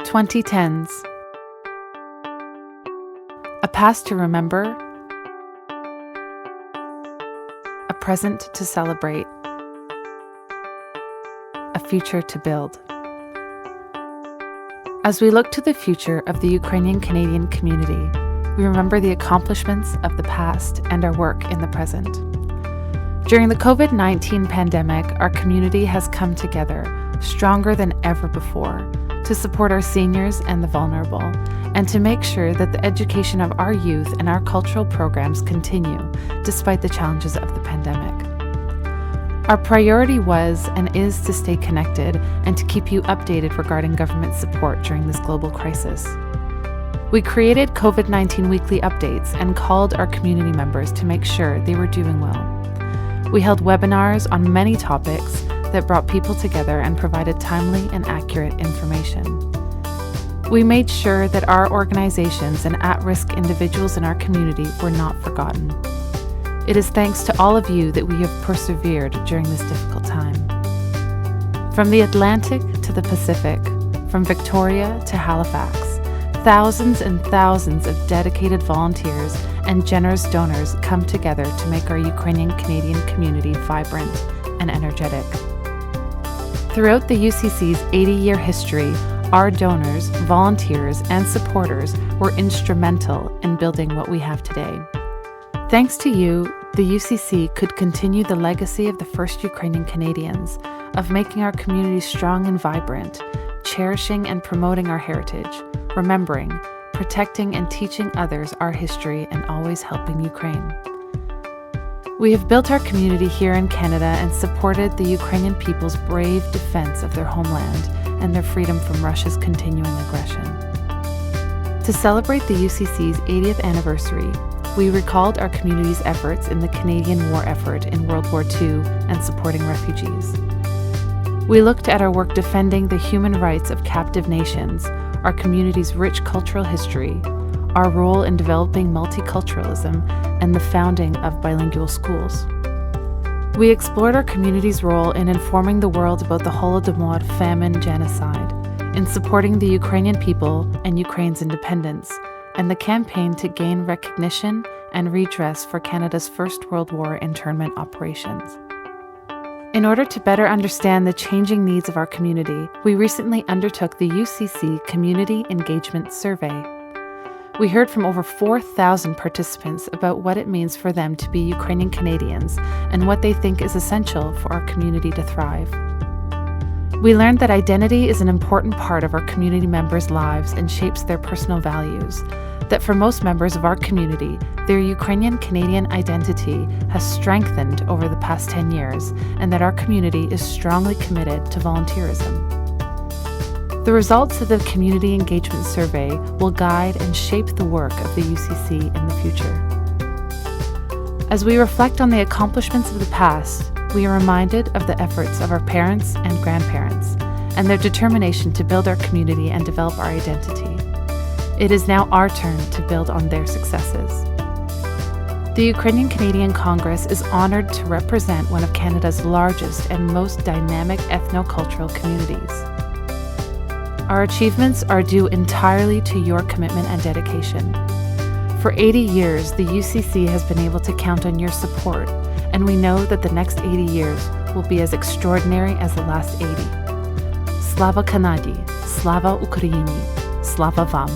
2010s. A past to remember, a present to celebrate, a future to build. As we look to the future of the Ukrainian Canadian community, we remember the accomplishments of the past and our work in the present. During the COVID-19 pandemic, our community has come together stronger than ever before to support our seniors and the vulnerable, and to make sure that the education of our youth and our cultural programs continue despite the challenges of the pandemic. Our priority was and is to stay connected and to keep you updated regarding government support during this global crisis. We created COVID-19 weekly updates and called our community members to make sure they were doing well. We held webinars on many topics that brought people together and provided timely and accurate information. We made sure that our organizations and at-risk individuals in our community were not forgotten. It is thanks to all of you that we have persevered during this difficult time. From the Atlantic to the Pacific, from Victoria to Halifax, thousands and thousands of dedicated volunteers and generous donors come together to make our Ukrainian Canadian community vibrant and energetic. Throughout the UCC's 80-year history, our donors, volunteers, and supporters were instrumental in building what we have today. Thanks to you, the UCC could continue the legacy of the first Ukrainian Canadians of making our community strong and vibrant, cherishing and promoting our heritage, remembering, protecting and teaching others our history, and always helping Ukraine. We have built our community here in Canada and supported the Ukrainian people's brave defense of their homeland and their freedom from Russia's continuing aggression. To celebrate the UCC's 80th anniversary, we recalled our community's efforts in the Canadian war effort in World War II and supporting refugees. We looked at our work defending the human rights of captive nations, our community's rich cultural history, our role in developing multiculturalism, and the founding of bilingual schools. We explored our community's role in informing the world about the Holodomor famine genocide, in supporting the Ukrainian people and Ukraine's independence, and the campaign to gain recognition and redress for Canada's First World War internment operations. In order to better understand the changing needs of our community, we recently undertook the UCC Community Engagement Survey. We heard from over 4,000 participants about what it means for them to be Ukrainian Canadians and what they think is essential for our community to thrive. We learned that identity is an important part of our community members' lives and shapes their personal values, that for most members of our community, their Ukrainian Canadian identity has strengthened over the past 10 years, and that our community is strongly committed to volunteerism. The results of the Community Engagement Survey will guide and shape the work of the UCC in the future. As we reflect on the accomplishments of the past, we are reminded of the efforts of our parents and grandparents and their determination to build our community and develop our identity. It is now our turn to build on their successes. The Ukrainian Canadian Congress is honored to represent one of Canada's largest and most dynamic ethno-cultural communities. Our achievements are due entirely to your commitment and dedication. For 80 years, the UCC has been able to count on your support, and we know that the next 80 years will be as extraordinary as the last 80. Slava Kanadi, Slava Ukraini, Slava Vam.